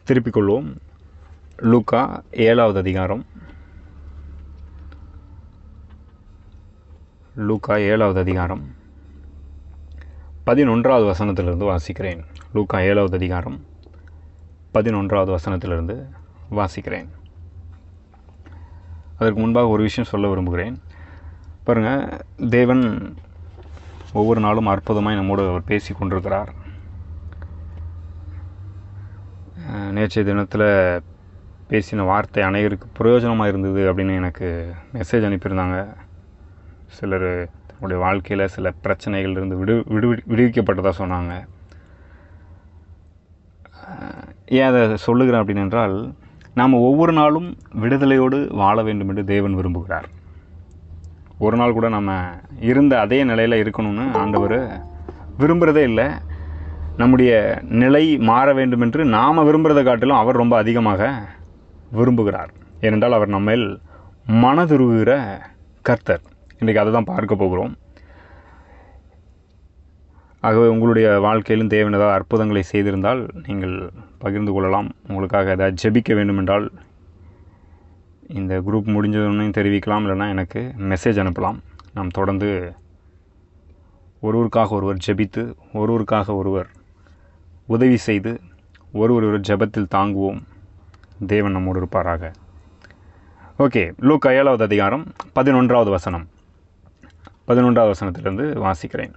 திருப்பிக் கொள்வோம். லூக்கா 7வது அதிகாரம். லூக்கா 7வது அதிகாரம் 11வது வசனத்திலிருந்து வாசிக்கிறேன். லூக்கா 7வது அதிகாரம் 11வது வசனத்திலிருந்து வாசிக்கிறேன். அதற்கு முன்பாக ஒரு விஷயம் சொல்ல விரும்புகிறேன். பாருங்கள், தேவன் ஒவ்வொரு நாளும் அற்புதமாய் நம்மோடு அவர் பேசி கொண்டிருக்கிறார். நேற்றைய தினத்தில் பேசின வார்த்தை அனைவருக்கு பிரயோஜனமாக இருந்தது அப்படின்னு எனக்கு மெசேஜ் அனுப்பியிருந்தாங்க. சிலர் தன்னுடைய வாழ்க்கையில் சில பிரச்சனைகள்லேருந்து விடுவிக்கப்பட்டதாக சொன்னாங்க. ஏன் அதை சொல்லுகிறேன் அப்படின்னு என்றால், நாம் ஒவ்வொரு நாளும் விடுதலையோடு வாழ வேண்டும் என்று தேவன் விரும்புகிறார். ஒரு நாள் கூட நம்ம இருந்த அதே நிலையில் இருக்கணும்னு ஆண்டவர் விரும்புகிறதே இல்லை. நம்முடைய நிலை மாற வேண்டும் என்று நாம் விரும்புகிறதை காட்டிலும் அவர் ரொம்ப அதிகமாக விரும்புகிறார். ஏனென்றால் அவர் நம்மேல் மனதுருகுகிற கர்த்தர். இன்றைக்கு அதை தான் பார்க்க போகிறோம். ஆகவே உங்களுடைய வாழ்க்கையிலும் தேவன் ஏதாவது அற்புதங்களை செய்திருந்தால் நீங்கள் பகிர்ந்து கொள்ளலாம். உங்களுக்காக ஏதாவது ஜெபிக்க வேண்டும் என்றால் இந்த குரூப் முடிஞ்சதுன்னு தெரிவிக்கலாம், இல்லைனா எனக்கு மெசேஜ் அனுப்பலாம். நாம் தொடர்ந்து ஒருவருக்காக ஒருவர் ஜெபித்து, ஒருவருக்காக ஒருவர் உதவி செய்து, ஒருவர் ஜெபத்தில் தாங்குவோம். தேவன் நம்மோடு இருப்பாராக. ஓகே, லூக்கா 7வது அதிகாரம் 11வது வசனம். 11வது வசனத்திலிருந்து வாசிக்கிறேன்.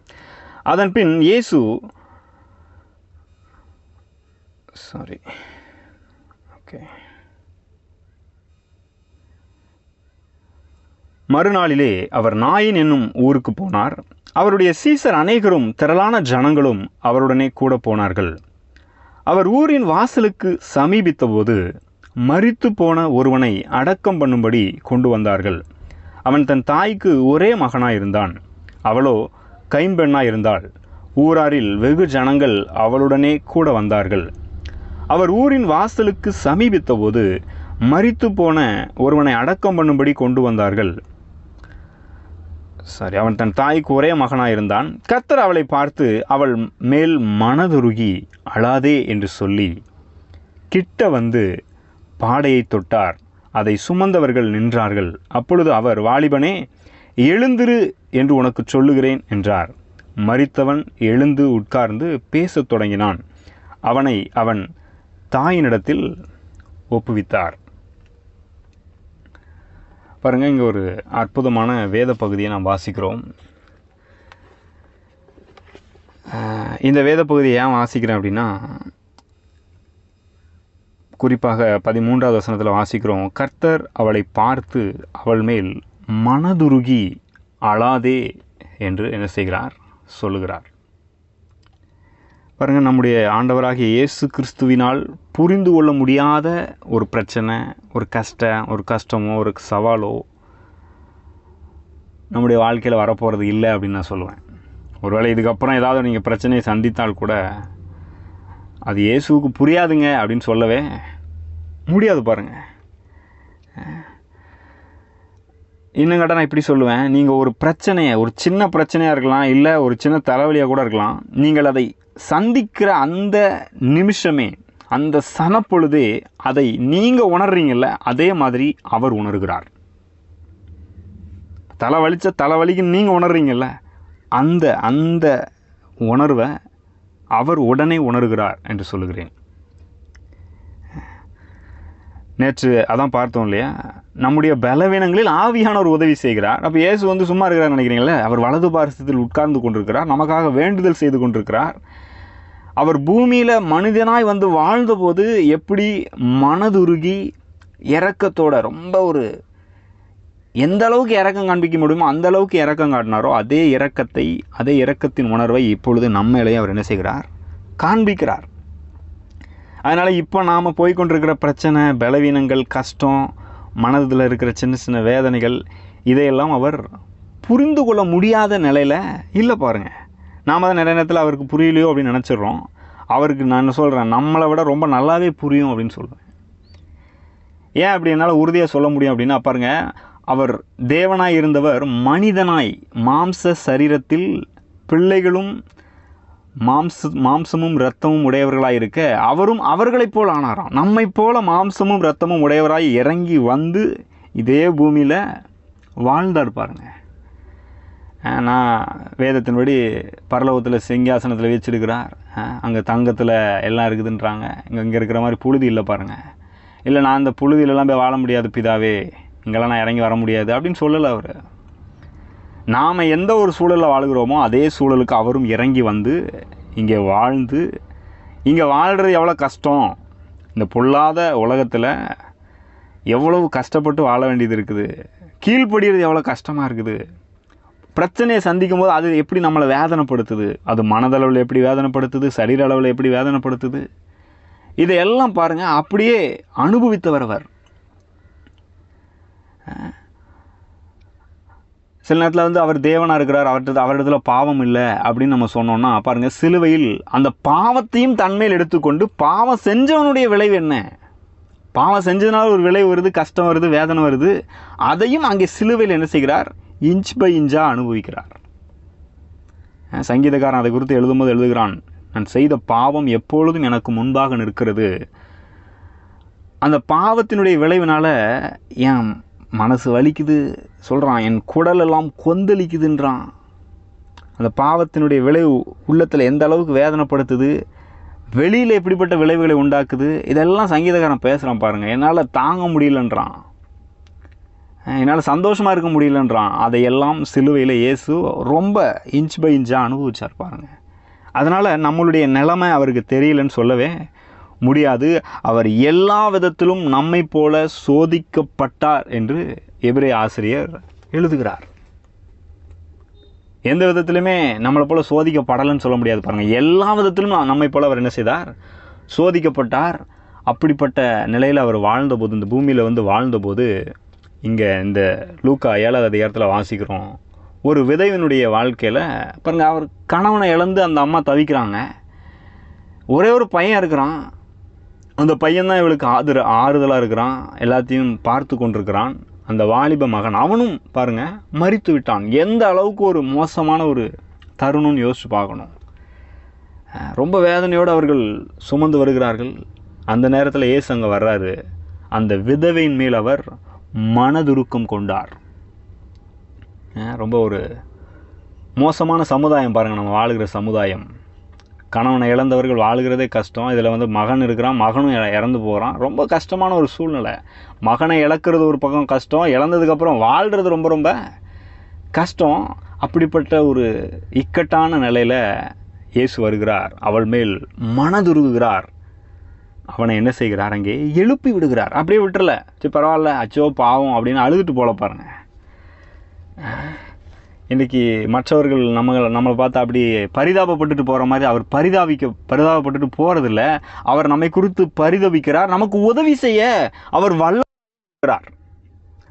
அதன் பின் இயேசு மறுநாளிலே அவர் நாயின் என்னும் ஊருக்கு போனார். அவருடைய சீசர் அநேகரும் திரளான ஜனங்களும் அவருடனே கூட போனார்கள். அவர் ஊரின் வாசலுக்கு சமீபித்தபோது மரித்து போன ஒருவனை அடக்கம் பண்ணும்படி கொண்டு வந்தார்கள். அவன் தன் தாய்க்கு ஒரே மகனாயிருந்தான். அவளோ கைம்பெண்ணாயிருந்தாள். ஊராரில் வெகு ஜனங்கள் அவளுடனே கூட வந்தார்கள். அவர் ஊரின் வாசலுக்கு சமீபித்தபோது மரித்து போன ஒருவனை அடக்கம் பண்ணும்படி கொண்டு வந்தார்கள். அவன் தன் தாய்க்கு ஒரே மகனாயிருந்தான். கர்த்தர் அவளை பார்த்து அவள் மேல் மனதுருகி அழாதே என்று சொல்லி கிட்ட வந்து பாடையை தொட்டார். அதை சுமந்தவர்கள் நின்றார்கள். அப்பொழுது அவர், வாலிபனே, எழுந்திரு என்று உனக்கு சொல்லுகிறேன் என்றார். மரித்தவன் எழுந்து உட்கார்ந்து பேசத் தொடங்கினான். அவனை அவன் தாயினிடத்தில் ஒப்புவித்தார். பாருங்கள், இங்கே ஒரு அற்புதமான வேத பகுதியை நாம் வாசிக்கிறோம். இந்த வேத பகுதியை ஏன் வாசிக்கிறேன் அப்படின்னா, குறிப்பாக 13வது வசனத்தில் வாசிக்கிறோம், கர்த்தர் அவளை பார்த்து அவள் மேல் மனதுருகி அழாதே என்று என்ன செய்கிறார், சொல்லுகிறார். பாருங்கள், நம்முடைய ஆண்டவராகிய இயேசு கிறிஸ்துவினால் புரிந்து கொள்ள முடியாத ஒரு பிரச்சனை, ஒரு கஷ்டமோ ஒரு சவாலோ நம்முடைய வாழ்க்கையில் வரப்போகிறது இல்லை அப்படின்னு நான் சொல்லுவேன். ஒருவேளை இதுக்கப்புறம் ஏதாவது நீங்கள் பிரச்சனையை சந்தித்தால் கூட அது இயேசுவுக்கு புரியாதுங்க அப்படின்னு சொல்லவே முடியாது. பாருங்கள், இன்னும் கேட்டால் நான் இப்படி சொல்லுவேன், நீங்கள் ஒரு பிரச்சனையை, ஒரு சின்ன பிரச்சனையாக இருக்கலாம், இல்லை ஒரு சின்ன தலைவலியாக கூட இருக்கலாம், நீங்கள் அதை சந்திக்கிற அந்த நிமிஷமே, அந்த சனப்பொழுதே அதை நீங்கள் உணர்றீங்கல்ல, அதே மாதிரி அவர் உணர்கிறார். தலைவலிக்கு நீங்கள் உணர்றீங்கல்ல, அந்த உணர்வை அவர் உடனே உணர்கிறார் என்று சொல்லுகிறேன். நேற்று அதான் பார்த்தோம் இல்லையா, நம்முடைய பலவீனங்களில் ஆவியானவர் உதவி செய்கிறார். அப்போ இயேசு வந்து சும்மா இருக்கிறார் நினைக்கிறீங்களே, அவர் வலது பாரசத்தில் உட்கார்ந்து கொண்டிருக்கிறார், நமக்காக வேண்டுதல் செய்து கொண்டிருக்கிறார். அவர் பூமியில் மனிதனாய் வந்து வாழ்ந்தபோது எப்படி மனதுருகி இரக்கத்தோட, ரொம்ப ஒரு எந்த அளவுக்கு இரக்கம் காண்பிக்க முடியுமோ அந்த அளவுக்கு இரக்கம் காட்டினாரோ, அதே இரக்கத்தின் உணர்வை இப்பொழுது நம்மளையே அவர் என்ன செய்கிறார், காண்பிக்கிறார். அதனால் இப்போ நாம் போய்கொண்டிருக்கிற பிரச்சனை, பலவீனங்கள், கஷ்டம், மனதில் இருக்கிற சின்ன சின்ன வேதனைகள், இதையெல்லாம் அவர் புரிந்து கொள்ள முடியாத நிலையில் இல்லை. பாருங்கள், நாம் தான் நிறைய நேரத்தில் அவருக்கு புரியலையோ அப்படின்னு நினச்சிட்றோம். அவருக்கு நான் என்ன சொல்கிறேன், நம்மளை விட ரொம்ப நல்லாவே புரியும் அப்படின்னு சொல்லுவேன். ஏன் அப்படி என்னால் உறுதியாக சொல்ல முடியும் அப்படின்னா, பாருங்கள், அவர் தேவனாய் இருந்தவர் மனிதனாய் மாம்ச சரீரத்தில் பிள்ளைகளும் மாம்சமும் இரத்தமும் உடையவர்களாக இருக்க அவரும் அவர்களைப் போல் ஆனாராம். நம்மை போல மாம்சமும் இரத்தமும் உடையவராய் இறங்கி வந்து இதே பூமியில் வாழ்ந்தார் பாருங்க. நான் வேதத்தின்படி பரலோகத்தில் சிங்காசனத்தில் வச்சிருக்கிறார், அங்கே தங்கத்தில் எல்லாம் இருக்குதுன்றாங்க. இங்கே இருக்கிற மாதிரி புழுதி இல்லை பாருங்கள். இல்லை நான் அந்த புழுதியிலலாம் போய் வாழ முடியாது பிதாவே, இங்கெல்லாம் நான் இறங்கி வர முடியாது அப்படின்னு சொல்லலை அவர். நாம் எந்த ஒரு சூழலில் வாழ்கிறோமோ அதே சூழலுக்கு அவரும் இறங்கி வந்து இங்கே வாழ்ந்து, இங்கே வாழ்கிறது எவ்வளோ கஷ்டம், இந்த பொல்லாத உலகத்தில் எவ்வளவு கஷ்டப்பட்டு வாழ வேண்டியது இருக்குது, கீழ்ப்படுகிறது எவ்வளோ கஷ்டமாக இருக்குது, பிரச்சனையை சந்திக்கும் போது அது எப்படி நம்மளை வேதனைப்படுத்துது, அது மனதளவில் எப்படி வேதனைப்படுத்துது, சரீர அளவில் எப்படி வேதனைப்படுத்துது, இதையெல்லாம் பாருங்கள் அப்படியே அனுபவித்தவர் அவர். சில நேரத்தில் வந்து அவர் தேவனாக இருக்கிறார், அவரிடத்துல பாவம் இல்லை அப்படின்னு நம்ம சொன்னோம்னா பாருங்கள், சிலுவையில் அந்த பாவத்தையும் தன்மையில் எடுத்துக்கொண்டு பாவம் செஞ்சவனுடைய விளைவு என்ன, பாவம் செஞ்சதுனால ஒரு விளைவு வருது, கஷ்டம் வருது, வேதனை வருது, அதையும் அங்கே சிலுவையில் என்ன செய்கிறார், இன்ச் பை இன்ச்சாக அனுபவிக்கிறார். சங்கீதக்காரன் அதை குறித்து எழுதும்போது எழுதுகிறான், நான் செய்த பாவம் எப்பொழுதும் எனக்கு முன்பாக நிற்கிறது. அந்த பாவத்தினுடைய விளைவினால் என் மனசு வலிக்குது சொல்கிறான், என் குடலெல்லாம் கொந்தளிக்குதுன்றான். அந்த பாவத்தினுடைய விளைவு உள்ளத்தில் எந்த அளவுக்கு வேதனைப்படுத்துது, வெளியில் எப்படிப்பட்ட விளைவுகளை உண்டாக்குது, இதெல்லாம் சங்கீதக்காரன் பேசுகிறான் பாருங்கள். என்னால் தாங்க முடியலன்றான், என்னால் சந்தோஷமாக இருக்க முடியலன்றான். அதையெல்லாம் சிலுவையில் இயேசு ரொம்ப இன்ச் பை இன்ச்சாக அனுபவிச்சார் பாருங்கள். அதனால் நம்மளுடைய நிலைமை அவருக்கு தெரியலன்னு சொல்லவே முடியாது. அவர் எல்லா விதத்திலும் நம்மை போல சோதிக்கப்பட்டார் என்று எபிரேய ஆசிரியர் எழுதுகிறார். எந்த விதத்திலுமே நம்மளை போல சோதிக்கப்படலைன்னு சொல்ல முடியாது பாருங்கள். எல்லா விதத்திலும் நம்மை போல அவர் என்ன செய்தார், சோதிக்கப்பட்டார். அப்படிப்பட்ட நிலையில் அவர் வாழ்ந்தபோது, இந்த பூமியில் வந்து வாழ்ந்தபோது, இங்கே இந்த லூக்கா 7வது அதிகாரத்தில் வாசிக்கிறோம், ஒரு விதவினுடைய வாழ்க்கையில் பாருங்கள், அவர் கணவனை இழந்து அந்த அம்மா தவிக்கிறாங்க. ஒரே ஒரு பையன் இருக்கிறான், அந்த பையன்தான் இவளுக்கு ஆறுதலாக இருக்கிறான், எல்லாத்தையும் பார்த்து கொண்டிருக்கிறான். அந்த வாலிப மகன் அவனும் பாருங்கள் மரித்து விட்டான். எந்த அளவுக்கு ஒரு மோசமான ஒரு தருணம்னு யோசிச்சு பார்க்கணும். ரொம்ப வேதனையோடு அவர்கள் சுமந்து வருகிறார்கள். அந்த நேரத்தில் இயேசு அங்கே வர்றாரு. அந்த விதவையின் மேல் அவர் மனதுருக்கம் கொண்டார். ரொம்ப ஒரு மோசமான சமுதாயம் பாருங்கள் நம்ம வாழுகிற சமுதாயம். கணவனை இழந்தவர்கள் வாழுகிறதே கஷ்டம். இதில் வந்து மகன் இருக்கிறான், மகனும் இறந்து போகிறான். ரொம்ப கஷ்டமான ஒரு சூழ்நிலை. மகனை இழக்கிறது ஒரு பக்கம் கஷ்டம், இழந்ததுக்கப்புறம் வாழ்கிறது ரொம்ப ரொம்ப கஷ்டம். அப்படிப்பட்ட ஒரு இக்கட்டான நிலையில் இயேசு வருகிறார். அவள் மேல் மனதுருகுகிறார். அவனை என்ன செய்கிறார், அங்கே எழுப்பி விடுகிறார். அப்படியே விட்டுறல, சரி பரவாயில்ல, அச்சோ பாவம் அப்படின்னு அழுதுட்டு போல பாருங்கள். இன்றைக்கி மற்றவர்கள் நம்மளை பார்த்தா அப்படி பரிதாபப்பட்டுட்டு போகிற மாதிரி அவர் பரிதாபப்பட்டுட்டு போகிறதில்ல. அவர் நம்மை குறித்து பரிதவிக்கிறார், நமக்கு உதவி செய்ய அவர் வல்லார்.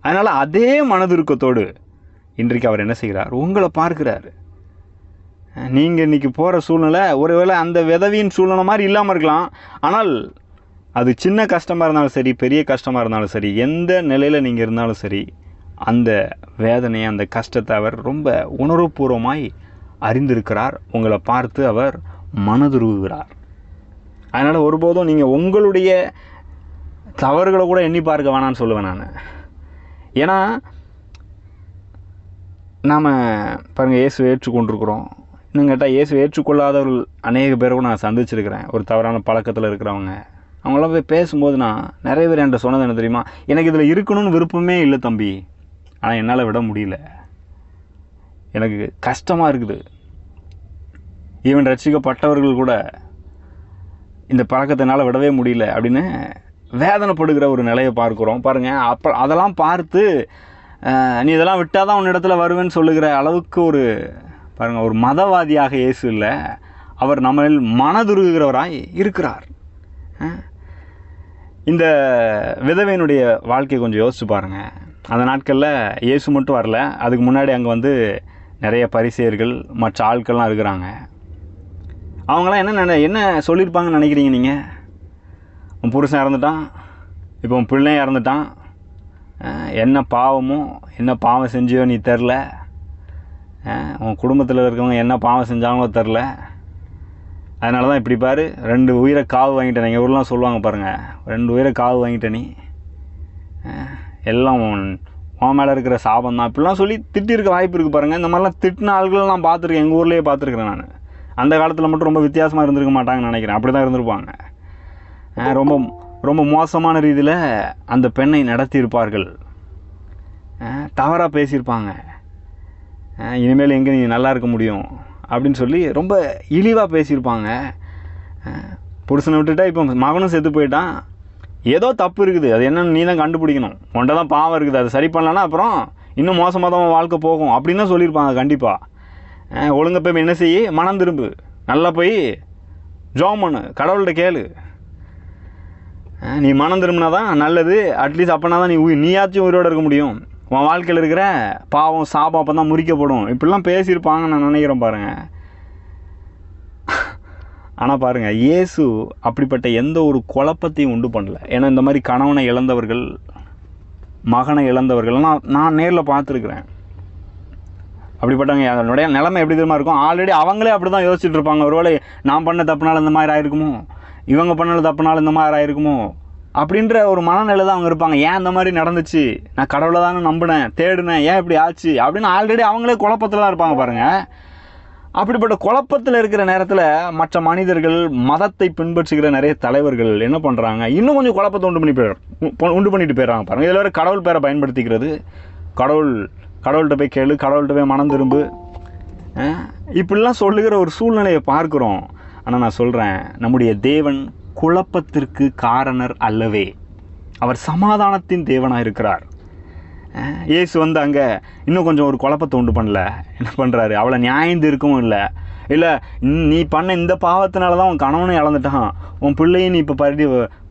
அதனால் அதே மனதுருக்கத்தோடு இன்றைக்கு அவர் என்ன செய்கிறார், உங்களை பார்க்கிறார். நீங்கள் இன்றைக்கி போகிற சூழ்நிலை ஒருவேளை அந்த விதவியின் சூழ்நிலை மாதிரி இல்லாமல் இருக்கலாம். ஆனால் அது சின்ன கஷ்டமாக இருந்தாலும் சரி, பெரிய கஷ்டமாக இருந்தாலும் சரி, எந்த நிலையில் நீங்கள் இருந்தாலும் சரி, அந்த வேதனையை, அந்த கஷ்டத்தை அவர் ரொம்ப உணர்வுபூர்வமாய் அறிந்திருக்கிறார். உங்களை பார்த்து அவர் மனதுருகுகிறார். அதனால் ஒருபோதும் நீங்கள் உங்களுடைய தவறுகளை கூட எண்ணி பார்க்க வேணான்னு சொல்லுவேன் நான். ஏன்னா நாம் பாருங்கள், இயேசு ஏற்றுக்கொண்டிருக்கிறோம். இன்னும் கேட்டால் இயேசு ஏற்றுக்கொள்ளாதவர்கள் அநேக பேரை கூட நான் சந்திச்சிருக்கிறேன். ஒரு தவறான பழக்கத்தில் இருக்கிறவங்க, அவங்களாம் போய் பேசும்போது நான் நிறைய பேர் என்கிட்ட சொன்னது என்ன தெரியுமா, எனக்கு இதில் இருக்கணும்னு விருப்பமே இல்லை தம்பி, ஆனால் என்னால் விட முடியல, எனக்கு கஷ்டமாக இருக்குது. ஈவன் ரட்சிக்கப்பட்டவர்கள் கூட இந்த பழக்கத்தினால் விடவே முடியல அப்படின்னு வேதனைப்படுகிற ஒரு நிலையை பார்க்குறோம் பாருங்கள். அதெல்லாம் பார்த்து நீ இதெல்லாம் விட்டால் தான் உன்னிடத்தில் வருவேன்னு சொல்லுகிற அளவுக்கு ஒரு பாருங்கள், ஒரு மதவாதியாக இயேசு இல்லை, அவர் நம்மில் மனதுருகுகிறவராய் இருக்கிறார். இந்த விதவையினுடைய வாழ்க்கையை கொஞ்சம் யோசிச்சு பாருங்கள். அந்த நாட்களில் இயேசு மட்டும் வரல, அதுக்கு முன்னாடி அங்கே வந்து நிறைய பரிசேயர்கள் மற்ற ஆட்கள்லாம் இருக்கிறாங்க. அவங்களாம் என்ன சொல்லியிருப்பாங்கன்னு நினைக்கிறீங்க நீங்கள்? உன் புருஷன் இறந்துட்டான், இப்போ உன் பிள்ளையும் இறந்துட்டான், என்ன பாவமோ என்ன பாவம் செஞ்சியோ நீ தெரில, உன் குடும்பத்தில் இருக்கவங்க என்ன பாவம் செஞ்சாங்களோ தெரில, அதனால தான் இப்படி பாரு, 2 உயிரை காவு வாங்கிட்டேன். எங்கள் ஊர்லாம் சொல்லுவாங்க பாருங்கள், 2 உயிரை காவு வாங்கிட்ட நீ, எல்லாம் உன் மேலே இருக்கிற சாபம் தான், இப்படிலாம் சொல்லி திட்டிருக்க வாய்ப்பு இருக்குது பாருங்கள். இந்த மாதிரிலாம் திட்டின ஆள்கள் நான் பார்த்துருக்கேன், எங்கள் ஊர்லேயே பார்த்துருக்குறேன் நான். அந்த காலத்தில் மட்டும் ரொம்ப வித்தியாசமாக இருந்திருக்க மாட்டாங்கன்னு நினைக்கிறேன், அப்படி தான் இருந்திருப்பாங்க. ரொம்ப ரொம்ப மோசமான ரீதியில் அந்த பெண்ணை நடத்தியிருப்பார்கள், தவறாக பேசியிருப்பாங்க. இனிமேல் எங்கே நீ நல்லா இருக்க முடியும் அப்படின்னு சொல்லி ரொம்ப இழிவாக பேசியிருப்பாங்க. புருஷனை விட்டுட்டா இப்போ மகனும் செத்து போயிட்டான், ஏதோ தப்பு இருக்குது, அது என்னன்னு நீ தான் கண்டுபிடிக்கணும், உன்ட்ட தான் பாவம் இருக்குது, அதை சரி பண்ணலன்னா அப்புறம் இன்னும் மோசமாக தான் வாழ்க்கை போகும் அப்படின்னு தான் சொல்லியிருப்பாங்க. கண்டிப்பாக ஒழுங்கா போய் என்ன செய்ய, மனம் திரும்பு, நல்லா போய் ஜெபம் பண்ணு, கடவுள்கிட்ட கேளு, நீ மனம் திரும்பினா தான் நல்லது. அட்லீஸ்ட் அப்போனா தான் நீயாச்சும் உயிரோடு இருக்க முடியும், உன் வாழ்க்கையில் இருக்கிற பாவம் சாபம் அப்போ தான் முறிக்கப்படும், இப்படிலாம் பேசியிருப்பாங்க நான் நினைக்கிறேன் பாருங்கள். ஆனால் பாருங்கள், இயேசு அப்படிப்பட்ட எந்த ஒரு குழப்பத்தையும் உண்டு பண்ணல. ஏன்னா இந்த மாதிரி கணவனை இழந்தவர்கள், மகனை இழந்தவர்கள்லாம் நான் நேரில் பார்த்துருக்குறேன். அப்படிப்பட்டவங்க அதனுடைய நிலைமை எப்படி தெரியுமா இருக்கும், ஆல்ரெடி அவங்களே அப்படி தான் யோசிச்சுட்டு இருப்பாங்க. ஒருவேளை நான் பண்ண தப்புனால இந்த மாதிரி ஆயிருக்குமோ, இவங்க பண்ண தப்புனால இந்த மாதிரி ஆயிருக்குமோ அப்படின்ற ஒரு மனநிலை தான் அவங்க இருப்பாங்க. ஏன் இந்த மாதிரி நடந்துச்சு, நான் கடவுளை தானே நம்பினேன், தேடினேன், ஏன் இப்படி ஆச்சு அப்படின்னு ஆல்ரெடி அவங்களே குழப்பத்தில் தான் இருப்பாங்க பாருங்கள். அப்படிப்பட்ட குழப்பத்தில் இருக்கிற நேரத்தில் மற்ற மனிதர்கள், மதத்தை பின்பற்றுகிற நிறைய தலைவர்கள் என்ன பண்ணுறாங்க, இன்னும் கொஞ்சம் குழப்பத்தை உண்டு பண்ணிட்டு போயிடுறாங்க பாருங்கள். இதில் வேறு கடவுள் பேரை பயன்படுத்திக்கிறது, கடவுள்கிட்ட போய் கேளு, கடவுள்கிட்ட போய் மனம் திரும்பு, இப்படிலாம் சொல்லுகிற ஒரு சூழ்நிலையை பார்க்குறோம். ஆனால் நான் சொல்கிறேன், நம்முடைய தேவன் குழப்பத்திற்கு காரணர் அல்லவே, அவர் சமாதானத்தின் தேவனாக இருக்கிறார். இயேசு அங்கே இன்னும் கொஞ்சம் ஒரு குழப்பத்தை உண்டு பண்ணல, என்ன பண்ணுறாரு, அவளை நியாயந்து இருக்கவும் இல்லை நீ பண்ண இந்த பாவத்தினால தான் உன் கணவனை இழந்துட்டான், உன் பிள்ளையும் நீ இப்போ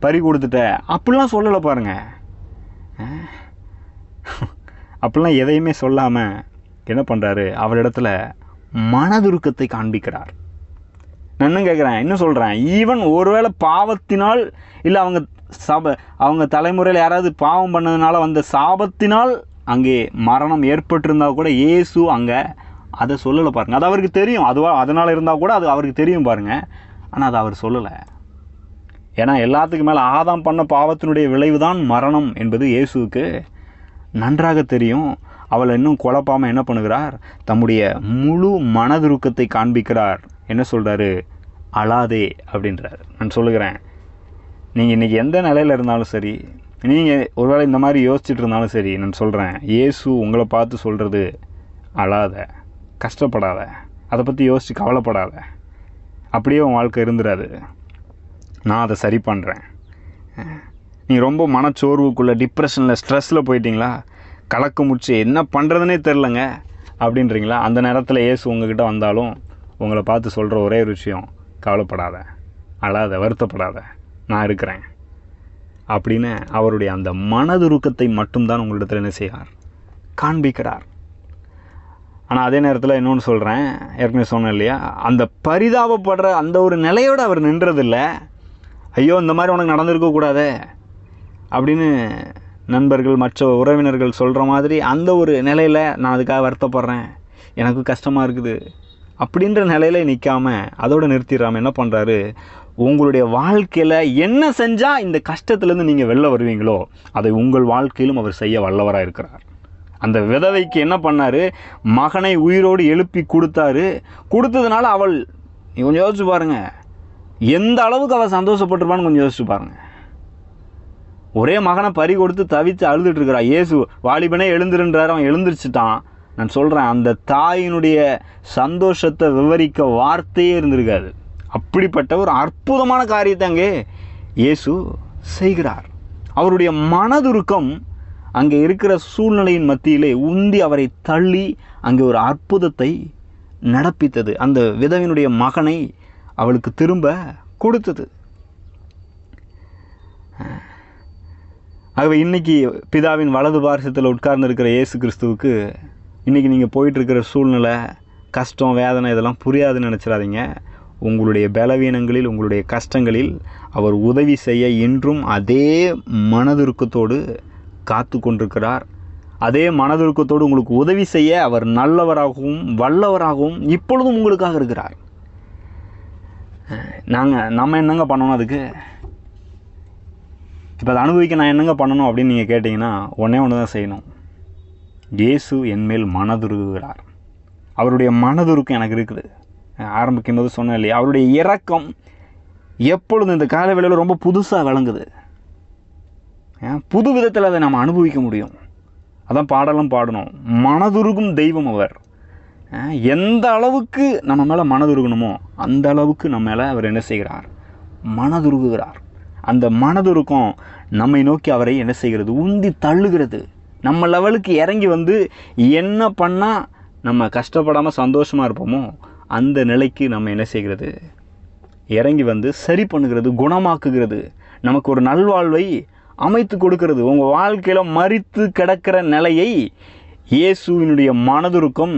பறி கொடுத்துட்ட அப்படிலாம் சொல்லலை பாருங்கள். அப்படிலாம் எதையுமே சொல்லாமல் என்ன பண்ணுறாரு, அவளிடத்துல மனதுருக்கத்தை காண்பிக்கிறார். நான் இன்னும் கேட்குறேன், இன்னும் சொல்கிறேன், ஈவன் ஒருவேளை பாவத்தினால் இல்லை அவங்க தலைமுறையில் யாராவது பாவம் பண்ணதுனால வந்த சாபத்தினால் அங்கே மரணம் ஏற்பட்டிருந்தால் கூட இயேசு அங்கே அதை சொல்லலை பாருங்கள். அது அவருக்கு தெரியும், அதனால் இருந்தால் கூட அது அவருக்கு தெரியும் பாருங்கள். ஆனால் அதை அவர் சொல்லலை. ஏன்னா எல்லாத்துக்கு மேலே ஆதாம் பண்ண பாவத்தினுடைய விளைவு தான் மரணம் என்பது இயேசுவுக்கு நன்றாக தெரியும். அவளை இன்னும் குழப்பாமல் என்ன பண்ணுகிறார், தம்முடைய முழு மனதுருக்கத்தை காண்பிக்கிறார். என்ன சொல்கிறாரு, அழாதே அப்படின்றார். நான் சொல்லுகிறேன், நீங்கள் இன்றைக்கி எந்த நிலையில் இருந்தாலும் சரி, நீங்கள் ஒருவேளை இந்த மாதிரி யோசிச்சுட்டு இருந்தாலும் சரி, நான் சொல்கிறேன், இயேசு உங்களை பார்த்து சொல்கிறது, அழாத, கஷ்டப்படாத, அதை பற்றி யோசித்து கவலைப்படாத, அப்படியே உன் வாழ்க்கை இருந்துடாது, நான் அதை சரி பண்ணுறேன். நீங்கள் ரொம்ப மனச்சோர்வுக்குள்ளே, டிப்ரெஷனில், ஸ்ட்ரெஸ்ஸில் போயிட்டீங்களா, கலக்க முடிச்சு என்ன பண்ணுறதுனே தெரிலங்க அப்படின்றீங்களா, அந்த நேரத்தில் இயேசு உங்ககிட்ட வந்தாலும் உங்களை பார்த்து சொல்கிற ஒரே ஒரு விஷயம், கவலைப்படாத, அழாத, வருத்தப்படாத, நான் இருக்கிறேன் அப்படின்னு அவருடைய அந்த மனதுருக்கத்தை மட்டும்தான் உங்களிடத்தில் என்ன செய்கிறார், காண்பிக்கிறார். ஆனால் அதே நேரத்தில் இன்னொன்று சொல்கிறேன், ஏற்கனவே சொன்னேன் இல்லையா, அந்த பரிதாபப்படுற அந்த ஒரு நிலையோடு அவர் நின்றதில்லை. ஐயோ இந்த மாதிரி உனக்கு நடந்திருக்கக்கூடாதே அப்படின்னு நண்பர்கள் மற்ற உறவினர்கள் சொல்கிற மாதிரி அந்த ஒரு நிலையில் நான் அதுக்காக வருத்தப்படுறேன், எனக்கு கஷ்டமாக இருக்குது அப்படின்ற நிலையில் நிற்காமல் அதோடு நிறுத்திடாமல் என்ன பண்ணுறாரு, உங்களுடைய வாழ்க்கையில் என்ன செஞ்சால் இந்த கஷ்டத்துலேருந்து நீங்கள் வெளில வருவீங்களோ அதை உங்கள் வாழ்க்கையிலும் அவர் செய்ய வல்லவராக இருக்கிறார். அந்த விதவைக்கு என்ன பண்ணார், மகனை உயிரோடு எழுப்பி கொடுத்ததுனால அவள், கொஞ்சம் யோசிச்சு பாருங்கள், எந்த அளவுக்கு அவள் சந்தோஷப்பட்டிருப்பான்னு கொஞ்சம் யோசிச்சு பாருங்கள். ஒரே மகனை பறி கொடுத்து தவித்து அழுதுட்டு இருக்கிறா. இயேசு வாலிபனே எழுந்திருன்றார், அவன் எழுந்திரிச்சிட்டான். நான் சொல்கிறேன், அந்த தாயினுடைய சந்தோஷத்தை விவரிக்க வார்த்தையே இருந்திருக்காது. அப்படிப்பட்ட ஒரு அற்புதமான காரியத்தை அங்கே இயேசு செய்கிறார். அவருடைய மனதுருக்கம் அங்கே இருக்கிற சூழ்நிலையின் மத்தியிலே உந்தி அவரை தள்ளி அங்கே ஒரு அற்புதத்தை நடப்பித்தது. அந்த விதவினுடைய மகனை அவளுக்கு திரும்ப கொடுத்தது. ஆகவே இன்றைக்கி பிதாவின் வலது பார்சத்தில் உட்கார்ந்து இருக்கிற இயேசு கிறிஸ்துவுக்கு இன்றைக்கி நீங்கள் போயிட்டுருக்கிற சூழ்நிலை, கஷ்டம், வேதனை இதெல்லாம் புரியாதுன்னு நினச்சிடாதீங்க. உங்களுடைய பலவீனங்களில், உங்களுடைய கஷ்டங்களில் அவர் உதவி செய்ய இன்றும் அதே மனதுருக்கத்தோடு காத்து கொண்டிருக்கிறார். அதே மனதுருக்கத்தோடு உங்களுக்கு உதவி செய்ய அவர் நல்லவராகவும் வல்லவராகவும் இப்பொழுதும் உங்களுக்காக இருக்கிறார். நம்ம என்னங்க பண்ணணும் அதுக்கு? இப்போ அதை அனுபவிக்க நான் என்னங்க பண்ணணும் அப்படின்னு நீங்கள் கேட்டிங்கன்னா ஒன்றே ஒன்று தான் செய்யணும். இயேசு என்மேல் மனதுருகுகிறார். அவருடைய மனதுருக்கம் எனக்கு இருக்குது. ஆரம்பிக்கும் போது சொன்னேன் இல்லையா, அவருடைய இரக்கம் எப்பொழுதும் இந்த காலவேளையில் ரொம்ப புதுசாக விளங்குது. புது விதத்தில் அதை நம்ம அனுபவிக்க முடியும். அதான் பாடலும் பாடணும், மனதுருகும் தெய்வம் அவர். எந்த அளவுக்கு நம்ம மேலே மனதுருகணுமோ அந்த அளவுக்கு நம்ம மேலே அவர் என்ன செய்கிறார்? மனதுருகுகிறார். அந்த மனதுருக்கம் நம்மை நோக்கி அவரை என்ன செய்கிறது? உந்தி தள்ளுகிறது. நம்ம லெவலுக்கு இறங்கி வந்து என்ன பண்ணால் நம்ம கஷ்டப்படாமல் சந்தோஷமாக இருப்போமோ அந்த நிலைக்கு நம்ம என்ன செய்கிறது? இறங்கி வந்து சரி பண்ணுகிறது, குணமாக்குகிறது, நமக்கு ஒரு நல்வாழ்வை அமைத்து கொடுக்கிறது. உங்கள் வாழ்க்கையில் மரித்து கிடக்கிற நிலையை இயேசுவினுடைய மனதுருக்கம்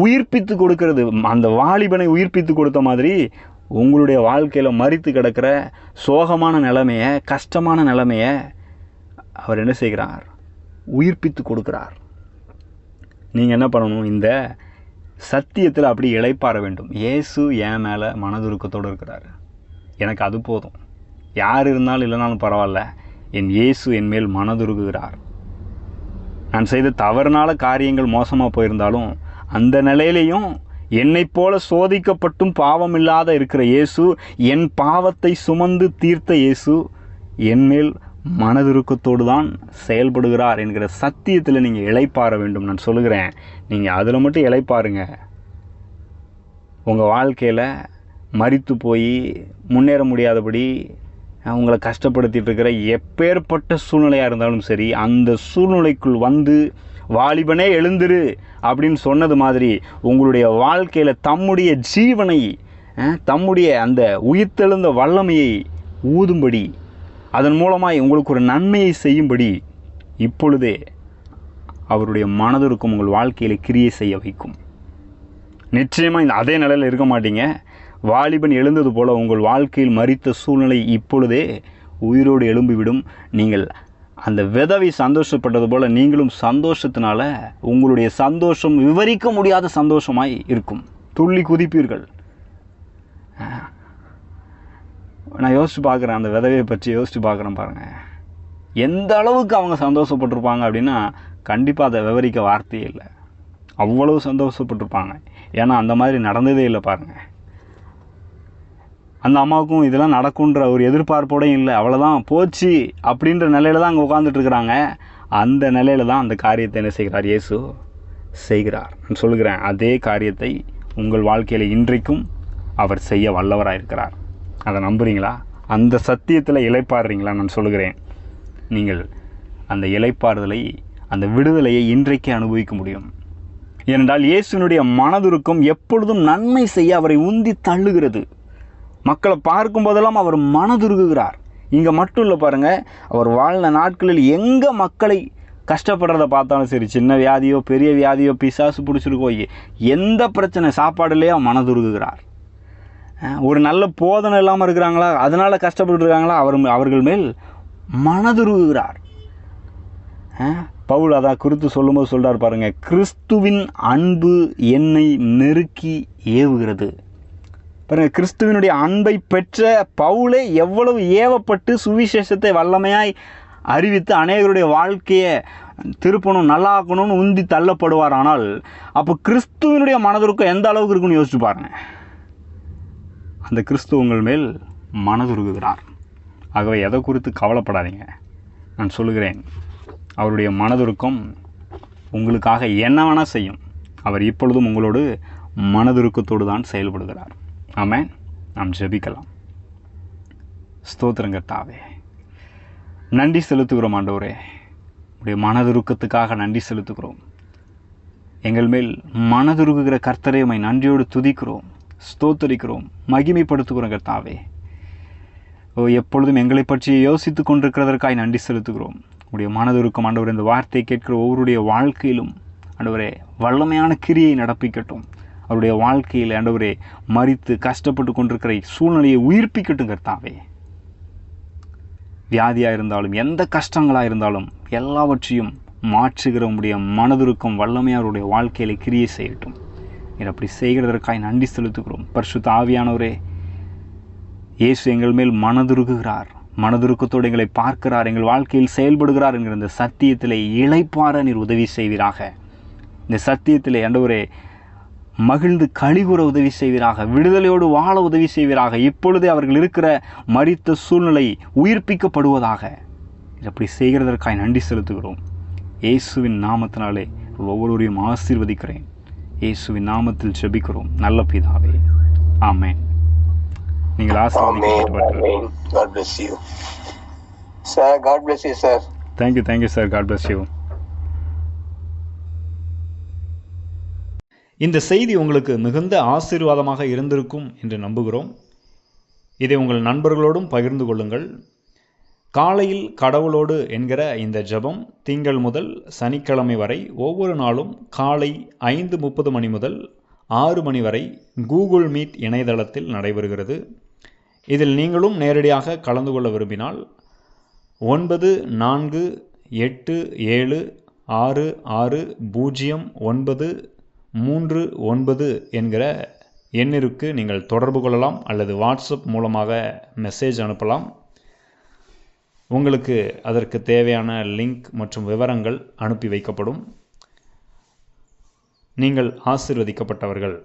உயிர்ப்பித்து கொடுக்கிறது. அந்த வாலிபனை உயிர்ப்பித்து கொடுத்த மாதிரி உங்களுடைய வாழ்க்கையில் மரித்து கிடக்கிற சோகமான நிலைமையை, கஷ்டமான நிலைமையை அவர் என்ன செய்கிறார்? உயிர்ப்பித்து கொடுக்கிறார். நீங்கள் என்ன பண்ணணும்? இந்த சத்தியத்தில் அப்படி இளைப்பாற வேண்டும். இயேசு என் மேலே மனதுருக்கத்தோடு இருக்கிறார், எனக்கு அது போதும். யார் இருந்தாலும் இல்லைனாலும் பரவாயில்ல, என் இயேசு என் மேல் மனதுருகுகிறார். நான் செய்த தவறுனால காரியங்கள் மோசமாக போயிருந்தாலும் அந்த நிலையிலையும் என்னை போல சோதிக்கப்பட்டும் பாவம் இல்லாத இருக்கிற இயேசு, என் பாவத்தை சுமந்து தீர்த்த இயேசு என்மேல் மனதுருக்கத்தோடு தான் செயல்படுகிறார் என்கிற சத்தியத்தில் நீங்கள் இளைப்பாற வேண்டும். நான் சொல்லுகிறேன், நீங்கள் அதில் மட்டும் இளைப்பாருங்க. உங்கள் வாழ்க்கையில் மரித்து போய் முன்னேற முடியாதபடி உங்களை கஷ்டப்படுத்திட்டு இருக்கிற எப்பேற்பட்ட சூழ்நிலையாக இருந்தாலும் சரி, அந்த சூழ்நிலைக்குள் வந்து வாலிபனே எழுந்திரு அப்படின்னு சொன்னது மாதிரி உங்களுடைய வாழ்க்கையில் தம்முடைய ஜீவனை, தம்முடைய அந்த உயிர்த்தெழுந்த வல்லமையை ஊதும்படி, அதன் மூலமாய் உங்களுக்கு ஒரு நன்மையை செய்யும்படி இப்பொழுதே அவருடைய மனதிற்கும் உங்கள் வாழ்க்கையில் கிரியை செய்ய வைக்கும். நிச்சயமாக இந்த அதே நிலையில் இருக்க மாட்டீங்க. வாலிபன் எழுந்தது போல உங்கள் வாழ்க்கையில் மரித்த சூழ்நிலை இப்பொழுதே உயிரோடு எழும்பிவிடும். நீங்கள் அந்த விதவை சந்தோஷப்பட்டது போல நீங்களும் சந்தோஷத்தினால உங்களுடைய சந்தோஷம் விவரிக்க முடியாத சந்தோஷமாய் இருக்கும். துள்ளி குதிப்பீர்கள். நான் யோசித்து பார்க்குறேன், அந்த விதவையை பற்றி யோசித்து பார்க்குறேன் பாருங்கள். எந்த அளவுக்கு அவங்க சந்தோஷப்பட்டிருப்பாங்க அப்படின்னா கண்டிப்பாக அதை விவரிக்க வார்த்தையே இல்லை. அவ்வளவு சந்தோஷப்பட்டிருப்பாங்க. ஏன்னா அந்த மாதிரி நடந்ததே இல்லை பாருங்கள். அந்த அம்மாவுக்கும் இதெல்லாம் நடக்குன்ற ஒரு எதிர்பார்ப்போடையும் இல்லை. அவ்வளோதான் போச்சு அப்படின்ற நிலையில் தான் அங்கே உட்காந்துட்ருக்குறாங்க. அந்த நிலையில் தான் அந்த காரியத்தை என்ன செய்கிறார்? இயேசு செய்கிறார். நான் சொல்லுகிறேன், அதே காரியத்தை உங்கள் வாழ்க்கையில் இன்றைக்கும் அவர் செய்ய வல்லவராக இருக்கிறார். அதை நம்புகிறீங்களா? அந்த சத்தியத்தில் இளைப்பாறுறீங்களா? நான் சொல்லுகிறேன், நீங்கள் அந்த இளைப்பாறுதலை, அந்த விடுதலையை இன்றைக்கே அனுபவிக்க முடியும். ஏனென்றால் இயேசுனுடைய மனதுருக்கம் எப்பொழுதும் நன்மை செய்ய அவரை உந்தி தள்ளுகிறது. மக்களை பார்க்கும் போதெல்லாம் அவர் மனதுருகுகிறார். இங்கே மட்டும் இல்லை பாருங்கள், அவர் வாழ்ந்த நாட்களில் எங்கே மக்களை கஷ்டப்படுறத பார்த்தாலும் சரி, சின்ன வியாதியோ பெரிய வியாதியோ பிசாசு பிடிச்சிருக்கோ எந்த பிரச்சனை, சாப்பாடுலேயே மனதுருகுகிறார். ஒரு நல்ல போதனை இல்லாமல் இருக்கிறாங்களா, அதனால் கஷ்டப்பட்டு இருக்காங்களா, அவர்கள் மேல் மனதுருகுகிறார். பவுல் அதை குறித்து சொல்லும்போது சொல்கிறார் பாருங்கள், கிறிஸ்துவின் அன்பு என்னை நெருக்கி ஏவுகிறது. பாருங்கள், கிறிஸ்துவினுடைய அன்பை பெற்ற பவுலே எவ்வளவு ஏவப்பட்டு சுவிசேஷத்தை வல்லமையாய் அறிவித்து அநேகருடைய வாழ்க்கையை திருப்பணும், நல்லாக்கணும்னு உந்தி தள்ளப்படுவார். ஆனால் அப்போ கிறிஸ்துவினுடைய மனதுருக்கம் எந்த அளவுக்கு இருக்குன்னு யோசிச்சு பாருங்கள். அந்த கிறிஸ்து உங்கள் மேல் மனதுருகுகிறார். ஆகவே எதை குறித்து கவலைப்படாதீங்க. நான் சொல்லுகிறேன், அவருடைய மனதுருக்கம் உங்களுக்காக என்ன வேணால் செய்யும். அவர் இப்பொழுதும் உங்களோடு மனதுருக்கத்தோடு தான் செயல்படுகிறார். ஆமென். நாம் ஜெபிக்கலாம். ஸ்தோத்திரம் கர்த்தாவே, நன்றி செலுத்துகிறோம் ஆண்டவரே. உடைய மனதுருக்கத்துக்காக நன்றி செலுத்துகிறோம். எங்கள் மேல் மனதுருகுகிற கர்த்தரை உம்மை நன்றியோடு துதிக்கிறோம், ஸ்தோத்தரிக்கிறோம், மகிமைப்படுத்துகிறோம் கர்த்தாவே. எப்பொழுதும் எங்களை பற்றி யோசித்து கொண்டிருக்கிறதற்காய் நன்றி செலுத்துகிறோம். உடைய மனதுருக்கம் ஆண்டவரே இந்த வார்த்தையை கேட்கிற ஒவ்வொருடைய வாழ்க்கையிலும் ஆண்டவரே வல்லமையான கிரியை நடப்பிக்கட்டும். அவருடைய வாழ்க்கையில் ஆண்டவரே மரித்து கஷ்டப்பட்டு கொண்டிருக்கிற சூழ்நிலையை உயிர்ப்பிக்கட்டும் கர்த்தாவே. வியாதியாக இருந்தாலும் எந்த கஷ்டங்களாக இருந்தாலும் எல்லாவற்றையும் மாற்றுகிற உடைய மனதுருக்கம் வல்லமையாக அவருடைய வாழ்க்கையில் கிரியை செய்யட்டும். இதை அப்படி செய்கிறதற்காக நன்றி செலுத்துகிறோம். பரிசுத்த ஆவியானவரே, இயேசு எங்கள் மேல் மனதுருகுகிறார், மனதுருக்கத்தோடு எங்களை பார்க்கிறார், எங்கள் வாழ்க்கையில் செயல்படுகிறார் என்கிற இந்த சத்தியத்தில் இளைப்பாற நீர் உதவி செய்வீராக. இந்த சத்தியத்தில் ஆண்டவரே மகிழ்ந்து கழிவுற உதவி செய்வீராக, விடுதலையோடு வாழ உதவி செய்வீராக. இப்பொழுதே அவர்கள் இருக்கிற மரித்த சூழ்நிலை உயிர்ப்பிக்கப்படுவதாக. அப்படி செய்கிறதற்காக நன்றி செலுத்துகிறோம். இயேசுவின் நாமத்தினாலே ஒவ்வொருவரையும் ஆசீர்வதிக்கிறேன். இயேசுவின் நாமத்தில் ஜெபிக்கிறோம் நல்ல பிதாவே, ஆமென். நீங்கள் ஆசீர்வதிக்கப்பட்டவர்கள். God bless you. Sir, God bless you, sir. Thank you sir. God bless you. இந்த செய்தி உங்களுக்கு மிகுந்த ஆசீர்வாதமாக இருந்திருக்கும் என்று நம்புகிறோம். இதை உங்கள் நண்பர்களோடும் பகிர்ந்து கொள்ளுங்கள். காலையில் கடவுளோடு என்கிற இந்த ஜெபம் திங்கள் முதல் சனிக்கிழமை வரை ஒவ்வொரு நாளும் காலை 5:30 மணி முதல் 6 மணி வரை கூகுள் மீட் இணையதளத்தில் நடைபெறுகிறது. இதில் நீங்களும் நேரடியாக கலந்து கொள்ள விரும்பினால் 9486609339 என்கிற எண்ணிற்கு நீங்கள் தொடர்பு கொள்ளலாம் அல்லது வாட்ஸ்அப் மூலமாக மெசேஜ் அனுப்பலாம். உங்களுக்கு அதற்கு தேவையான லிங்க் மற்றும் விவரங்கள் அனுப்பி வைக்கப்படும். நீங்கள் ஆசீர்வதிக்கப்பட்டவர்கள்.